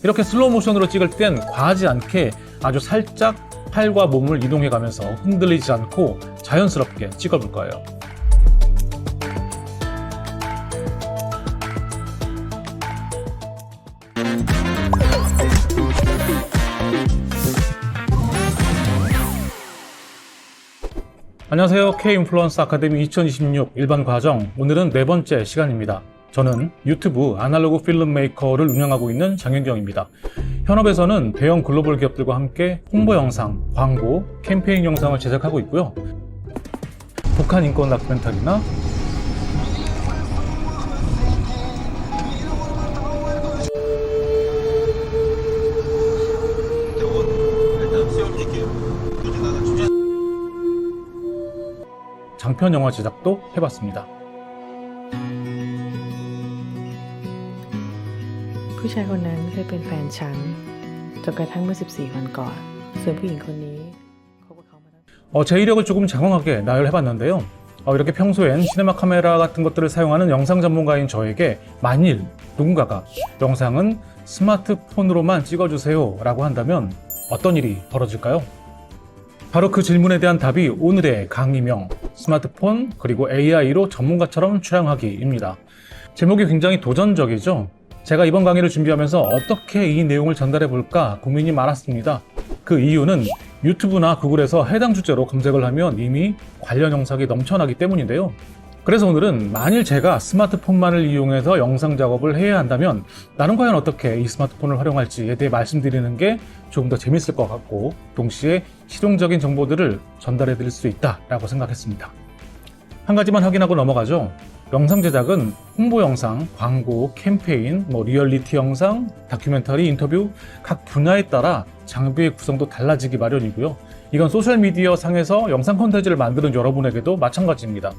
이렇게 슬로우 모션으로 찍을 땐 과하지 않게 아주 살짝 팔과 몸을 이동해 가면서 흔들리지 않고 자연스럽게 찍어 볼 거예요. 안녕하세요. K-인플루언서 아카데미 2026 일반 과정, 오늘은 네 번째 시간입니다. 저는 유튜브 아날로그 필름 메이커를 운영하고 있는 장윤경입니다. 현업에서는 대형 글로벌 기업들과 함께 홍보 영상, 광고, 캠페인 영상을 제작하고 있고요. 북한 인권 다큐멘터리나 장편 영화 제작도 해봤습니다. ผู้ชายคนนั้นเคยเป็นแฟนฉันจนกระทั่งเมื่อ14 วันก่อนส่วนผู้หญิงคนนี้คบกับเขามาตั้ง 제 이력을 조금 장황하게 나열해봤는데요. 이렇게 평소엔 시네마 카메라 같은 것들을 사용하는 영상 전문가인 저에게 만일 누군가가 영상은 스마트폰으로만 찍어주세요 라고 한다면 어떤 일이 벌어질까요? 바로 그 질문에 대한 답이 오늘의 강의명, 스마트폰 그리고 AI로 전문가처럼 촬영하기입니다. 제목이 굉장히 도전적이죠? 제가 이번 강의를 준비하면서 어떻게 이 내용을 전달해 볼까 고민이 많았습니다. 그 이유는 유튜브나 구글에서 해당 주제로 검색을 하면 이미 관련 영상이 넘쳐나기 때문인데요. 그래서 오늘은 만일 제가 스마트폰만을 이용해서 영상 작업을 해야 한다면 나는 과연 어떻게 이 스마트폰을 활용할지에 대해 말씀드리는 게 조금 더 재밌을 것 같고 동시에 실용적인 정보들을 전달해 드릴 수 있다라고 생각했습니다. 한 가지만 확인하고 넘어가죠. 영상 제작은 홍보 영상, 광고, 캠페인, 리얼리티 영상, 다큐멘터리, 인터뷰 각 분야에 따라 장비의 구성도 달라지기 마련이고요. 이건 소셜미디어 상에서 영상 콘텐츠를 만드는 여러분에게도 마찬가지입니다.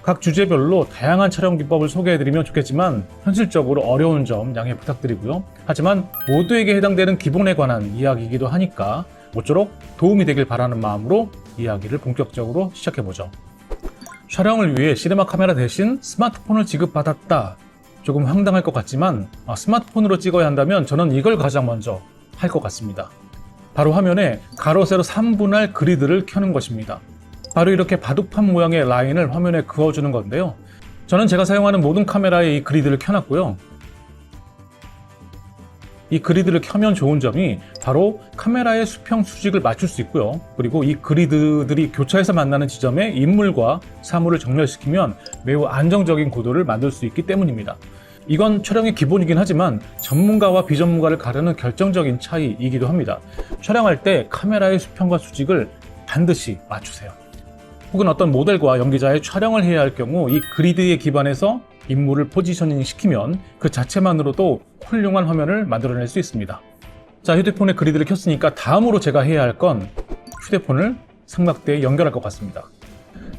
각 주제별로 다양한 촬영 기법을 소개해드리면 좋겠지만 현실적으로 어려운 점 양해 부탁드리고요. 하지만 모두에게 해당되는 기본에 관한 이야기이기도 하니까 모쪼록 도움이 되길 바라는 마음으로 이야기를 본격적으로 시작해보죠. 촬영을 위해 시네마 카메라 대신 스마트폰을 지급받았다. 조금 황당할 것 같지만 스마트폰으로 찍어야 한다면 저는 이걸 가장 먼저 할 것 같습니다. 바로 화면에 가로 세로 3분할 그리드를 켜는 것입니다. 바로 이렇게 바둑판 모양의 라인을 화면에 그어주는 건데요. 저는 제가 사용하는 모든 카메라에 이 그리드를 켜놨고요. 이 그리드를 켜면 좋은 점이 바로 카메라의 수평 수직을 맞출 수 있고요. 그리고 이 그리드들이 교차해서 만나는 지점에 인물과 사물을 정렬시키면 매우 안정적인 구도를 만들 수 있기 때문입니다. 이건 촬영의 기본이긴 하지만 전문가와 비전문가를 가르는 결정적인 차이이기도 합니다. 촬영할 때 카메라의 수평과 수직을 반드시 맞추세요. 혹은 어떤 모델과 연기자의 촬영을 해야 할 경우 이 그리드에 기반해서 인물을 포지셔닝 시키면 그 자체만으로도 훌륭한 화면을 만들어낼 수 있습니다. 자, 휴대폰에 그리드를 켰으니까 다음으로 제가 해야 할 건 휴대폰을 삼각대에 연결할 것 같습니다.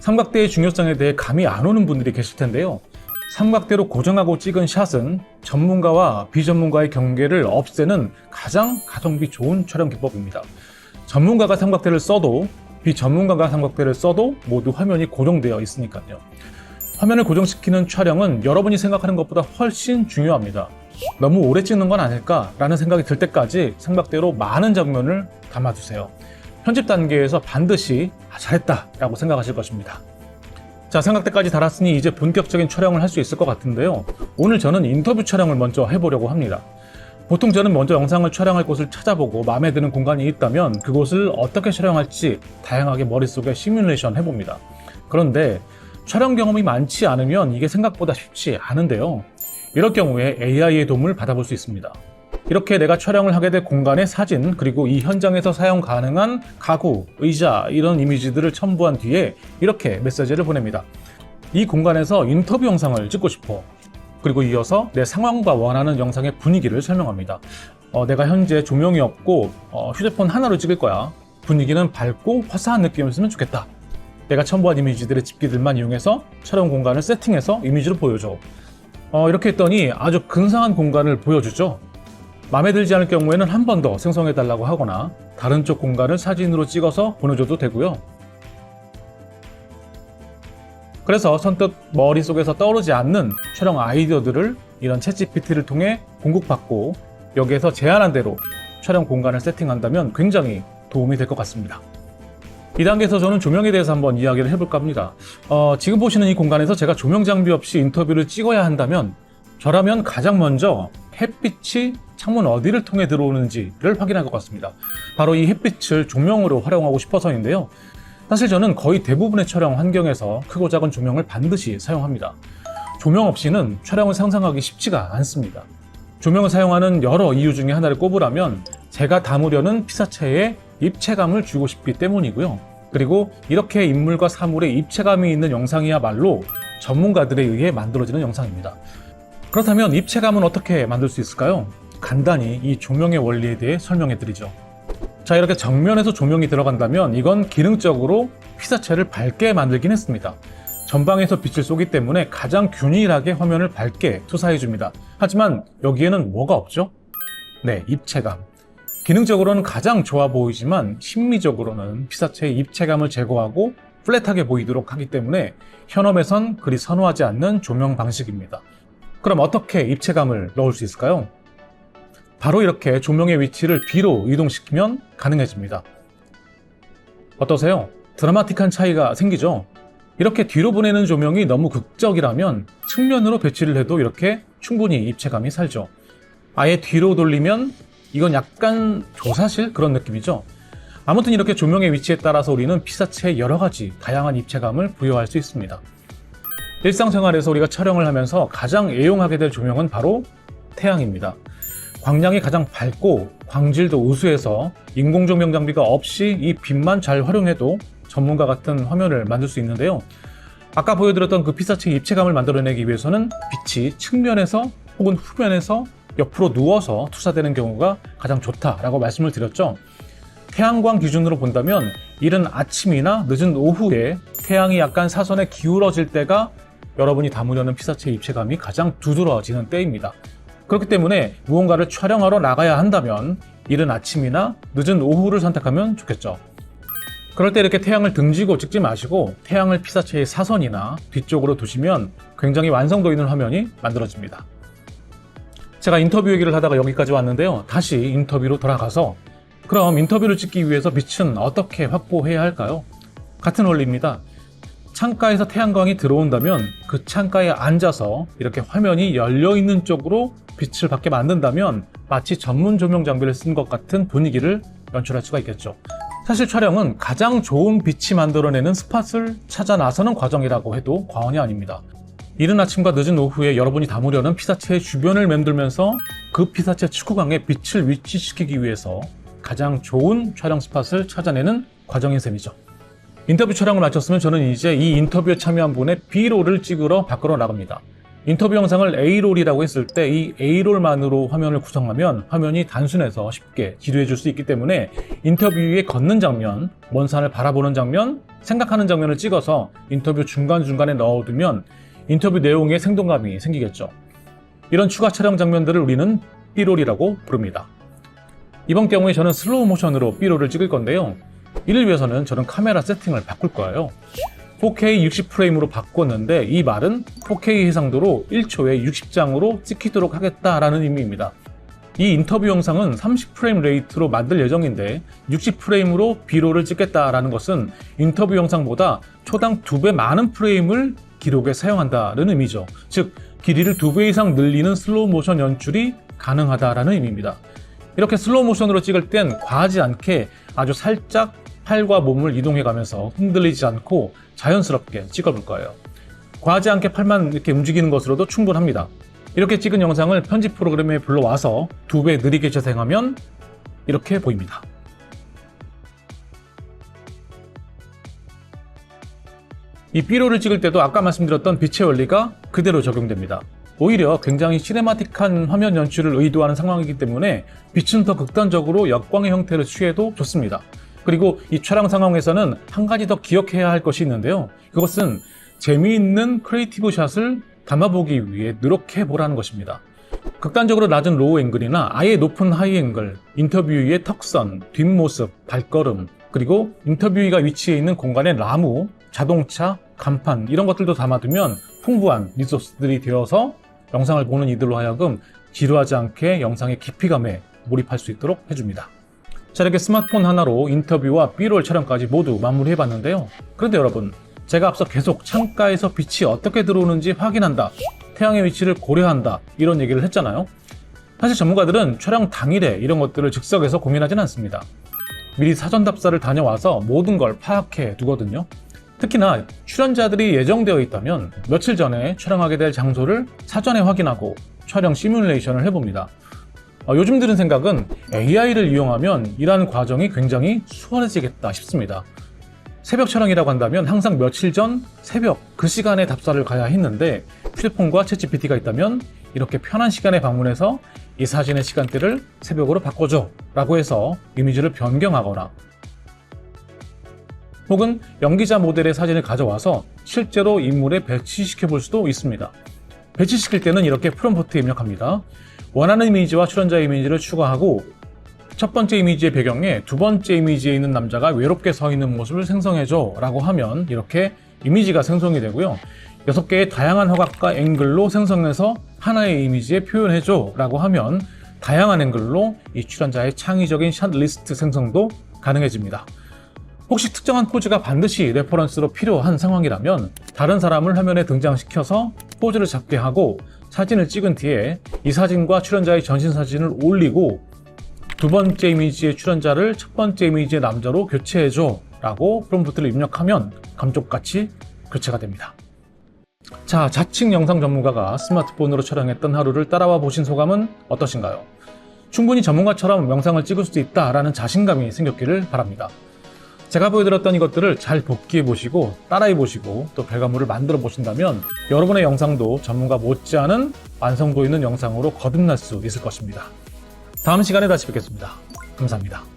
삼각대의 중요성에 대해 감이 안 오는 분들이 계실 텐데요. 삼각대로 고정하고 찍은 샷은 전문가와 비전문가의 경계를 없애는 가장 가성비 좋은 촬영 기법입니다. 전문가가 삼각대를 써도 비전문가가 삼각대를 써도 모두 화면이 고정되어 있으니까요. 화면을 고정시키는 촬영은 여러분이 생각하는 것보다 훨씬 중요합니다. 너무 오래 찍는 건 아닐까라는 생각이 들 때까지 삼각대로 많은 장면을 담아주세요. 편집 단계에서 반드시 잘했다 라고 생각하실 것입니다. 자, 삼각대까지 달았으니 이제 본격적인 촬영을 할 수 있을 것 같은데요. 오늘 저는 인터뷰 촬영을 먼저 해보려고 합니다. 보통 저는 먼저 영상을 촬영할 곳을 찾아보고 마음에 드는 공간이 있다면 그곳을 어떻게 촬영할지 다양하게 머릿속에 시뮬레이션 해봅니다. 그런데 촬영 경험이 많지 않으면 이게 생각보다 쉽지 않은데요. 이럴 경우에 AI의 도움을 받아볼 수 있습니다. 이렇게 내가 촬영을 하게 될 공간의 사진 그리고 이 현장에서 사용 가능한 가구, 의자 이런 이미지들을 첨부한 뒤에 이렇게 메시지를 보냅니다. 이 공간에서 인터뷰 영상을 찍고 싶어. 그리고 이어서 내 상황과 원하는 영상의 분위기를 설명합니다. 내가 현재 조명이 없고 휴대폰 하나로 찍을 거야. 분위기는 밝고 화사한 느낌이었으면 좋겠다. 내가 첨부한 이미지들의 집기들만 이용해서 촬영 공간을 세팅해서 이미지로 보여줘. 이렇게 했더니 아주 근사한 공간을 보여주죠. 마음에 들지 않을 경우에는 한 번 더 생성해달라고 하거나 다른 쪽 공간을 사진으로 찍어서 보내줘도 되고요. 그래서 선뜻 머릿속에서 떠오르지 않는 촬영 아이디어들을 이런 챗GPT를 통해 공급받고 여기에서 제안한 대로 촬영 공간을 세팅한다면 굉장히 도움이 될 것 같습니다. 이 단계에서 저는 조명에 대해서 한번 이야기를 해볼까 합니다. 지금 보시는 이 공간에서 제가 조명 장비 없이 인터뷰를 찍어야 한다면 저라면 가장 먼저 햇빛이 창문 어디를 통해 들어오는지를 확인할 것 같습니다. 바로 이 햇빛을 조명으로 활용하고 싶어서인데요. 사실 저는 거의 대부분의 촬영 환경에서 크고 작은 조명을 반드시 사용합니다. 조명 없이는 촬영을 상상하기 쉽지가 않습니다. 조명을 사용하는 여러 이유 중에 하나를 꼽으라면 제가 담으려는 피사체에 입체감을 주고 싶기 때문이고요. 그리고 이렇게 인물과 사물의 입체감이 있는 영상이야말로 전문가들에 의해 만들어지는 영상입니다. 그렇다면 입체감은 어떻게 만들 수 있을까요? 간단히 이 조명의 원리에 대해 설명해 드리죠. 자, 이렇게 정면에서 조명이 들어간다면 이건 기능적으로 피사체를 밝게 만들긴 했습니다. 전방에서 빛을 쏘기 때문에 가장 균일하게 화면을 밝게 투사해 줍니다. 하지만 여기에는 뭐가 없죠? 네, 입체감. 기능적으로는 가장 좋아 보이지만 심미적으로는 피사체의 입체감을 제거하고 플랫하게 보이도록 하기 때문에 현업에선 그리 선호하지 않는 조명 방식입니다. 그럼 어떻게 입체감을 넣을 수 있을까요? 바로 이렇게 조명의 위치를 뒤로 이동시키면 가능해집니다. 어떠세요? 드라마틱한 차이가 생기죠? 이렇게 뒤로 보내는 조명이 너무 극적이라면 측면으로 배치를 해도 이렇게 충분히 입체감이 살죠. 아예 뒤로 돌리면 이건 약간 조사실 그런 느낌이죠. 아무튼 이렇게 조명의 위치에 따라서 우리는 피사체에 여러 가지 다양한 입체감을 부여할 수 있습니다. 일상생활에서 우리가 촬영을 하면서 가장 애용하게 될 조명은 바로 태양입니다. 광량이 가장 밝고 광질도 우수해서 인공조명 장비가 없이 이 빛만 잘 활용해도 전문가 같은 화면을 만들 수 있는데요. 아까 보여드렸던 그 피사체의 입체감을 만들어내기 위해서는 빛이 측면에서 혹은 후면에서 옆으로 누워서 투사되는 경우가 가장 좋다라고 말씀을 드렸죠. 태양광 기준으로 본다면 이른 아침이나 늦은 오후에 태양이 약간 사선에 기울어질 때가 여러분이 담으려는 피사체의 입체감이 가장 두드러지는 때입니다. 그렇기 때문에 무언가를 촬영하러 나가야 한다면 이른 아침이나 늦은 오후를 선택하면 좋겠죠. 그럴 때 이렇게 태양을 등지고 찍지 마시고 태양을 피사체의 사선이나 뒤쪽으로 두시면 굉장히 완성도 있는 화면이 만들어집니다. 제가 인터뷰 얘기를 하다가 여기까지 왔는데요. 다시 인터뷰로 돌아가서 그럼 인터뷰를 찍기 위해서 빛은 어떻게 확보해야 할까요? 같은 원리입니다. 창가에서 태양광이 들어온다면 그 창가에 앉아서 이렇게 화면이 열려있는 쪽으로 빛을 받게 만든다면 마치 전문 조명 장비를 쓴 것 같은 분위기를 연출할 수가 있겠죠. 사실 촬영은 가장 좋은 빛이 만들어내는 스팟을 찾아 나서는 과정이라고 해도 과언이 아닙니다. 이른 아침과 늦은 오후에 여러분이 담으려는 피사체의 주변을 맴돌면서 그 피사체 측후광에 빛을 위치시키기 위해서 가장 좋은 촬영 스팟을 찾아내는 과정인 셈이죠. 인터뷰 촬영을 마쳤으면 저는 이제 이 인터뷰에 참여한 분의 B롤을 찍으러 밖으로 나갑니다. 인터뷰 영상을 A롤이라고 했을 때 이 A롤만으로 화면을 구성하면 화면이 단순해서 쉽게 지루해 줄 수 있기 때문에 인터뷰에 걷는 장면, 먼 산을 바라보는 장면, 생각하는 장면을 찍어서 인터뷰 중간중간에 넣어두면 인터뷰 내용에 생동감이 생기겠죠. 이런 추가 촬영 장면들을 우리는 B롤이라고 부릅니다. 이번 경우에 저는 슬로우 모션으로 B롤을 찍을 건데요. 이를 위해서는 저는 카메라 세팅을 바꿀 거예요. 4K 60프레임으로 바꿨는데 이 말은 4K 해상도로 1초에 60장으로 찍히도록 하겠다라는 의미입니다. 이 인터뷰 영상은 30프레임 레이트로 만들 예정인데 60프레임으로 B롤을 찍겠다라는 것은 인터뷰 영상보다 초당 2배 많은 프레임을 기록에 사용한다는 의미죠. 즉 길이를 2배 이상 늘리는 슬로우 모션 연출이 가능하다라는 의미입니다. 이렇게 슬로우 모션으로 찍을 땐 과하지 않게 아주 살짝 팔과 몸을 이동해가면서 흔들리지 않고 자연스럽게 찍어볼 거예요. 과하지 않게 팔만 이렇게 움직이는 것으로도 충분합니다. 이렇게 찍은 영상을 편집 프로그램에 불러와서 2배 느리게 재생하면 이렇게 보입니다. 이 B롤을 찍을 때도 아까 말씀드렸던 빛의 원리가 그대로 적용됩니다. 오히려 굉장히 시네마틱한 화면 연출을 의도하는 상황이기 때문에 빛은 더 극단적으로 역광의 형태를 취해도 좋습니다. 그리고 이 촬영 상황에서는 한 가지 더 기억해야 할 것이 있는데요. 그것은 재미있는 크리에이티브 샷을 담아보기 위해 노력해 보라는 것입니다. 극단적으로 낮은 로우 앵글이나 아예 높은 하이 앵글, 인터뷰이의 턱선, 뒷모습, 발걸음, 그리고 인터뷰이가 위치해 있는 공간의 나무, 자동차, 간판 이런 것들도 담아두면 풍부한 리소스들이 되어서 영상을 보는 이들로 하여금 지루하지 않게 영상의 깊이감에 몰입할 수 있도록 해줍니다. 자, 이렇게 스마트폰 하나로 인터뷰와 B롤 촬영까지 모두 마무리해봤는데요. 그런데 여러분, 제가 앞서 계속 창가에서 빛이 어떻게 들어오는지 확인한다, 태양의 위치를 고려한다, 이런 얘기를 했잖아요. 사실 전문가들은 촬영 당일에 이런 것들을 즉석에서 고민하진 않습니다. 미리 사전 답사를 다녀와서 모든 걸 파악해 두거든요. 특히나 출연자들이 예정되어 있다면 며칠 전에 촬영하게 될 장소를 사전에 확인하고 촬영 시뮬레이션을 해봅니다. 요즘 드는 생각은 AI를 이용하면 일하는 과정이 굉장히 수월해지겠다 싶습니다. 새벽 촬영이라고 한다면 항상 며칠 전 새벽 그 시간에 답사를 가야 했는데 휴대폰과 챗GPT가 있다면 이렇게 편한 시간에 방문해서 이 사진의 시간대를 새벽으로 바꿔줘 라고 해서 이미지를 변경하거나, 혹은 연기자 모델의 사진을 가져와서 실제로 인물에 배치시켜 볼 수도 있습니다. 배치시킬 때는 이렇게 프롬프트에 입력합니다. 원하는 이미지와 출연자 이미지를 추가하고 첫 번째 이미지의 배경에 두 번째 이미지에 있는 남자가 외롭게 서 있는 모습을 생성해줘 라고 하면 이렇게 이미지가 생성이 되고요. 6개의 다양한 화각과 앵글로 생성해서 하나의 이미지에 표현해줘 라고 하면 다양한 앵글로 이 출연자의 창의적인 샷 리스트 생성도 가능해집니다. 혹시 특정한 포즈가 반드시 레퍼런스로 필요한 상황이라면 다른 사람을 화면에 등장시켜서 포즈를 잡게 하고 사진을 찍은 뒤에 이 사진과 출연자의 전신 사진을 올리고 두 번째 이미지의 출연자를 첫 번째 이미지의 남자로 교체해줘 라고 프롬프트를 입력하면 감쪽같이 교체가 됩니다. 자, 자칭 영상 전문가가 스마트폰으로 촬영했던 하루를 따라와 보신 소감은 어떠신가요? 충분히 전문가처럼 영상을 찍을 수 있다라는 자신감이 생겼기를 바랍니다. 제가 보여드렸던 이것들을 잘 복기해 보시고 따라해 보시고 또 결과물을 만들어 보신다면 여러분의 영상도 전문가 못지않은 완성도 있는 영상으로 거듭날 수 있을 것입니다. 다음 시간에 다시 뵙겠습니다. 감사합니다.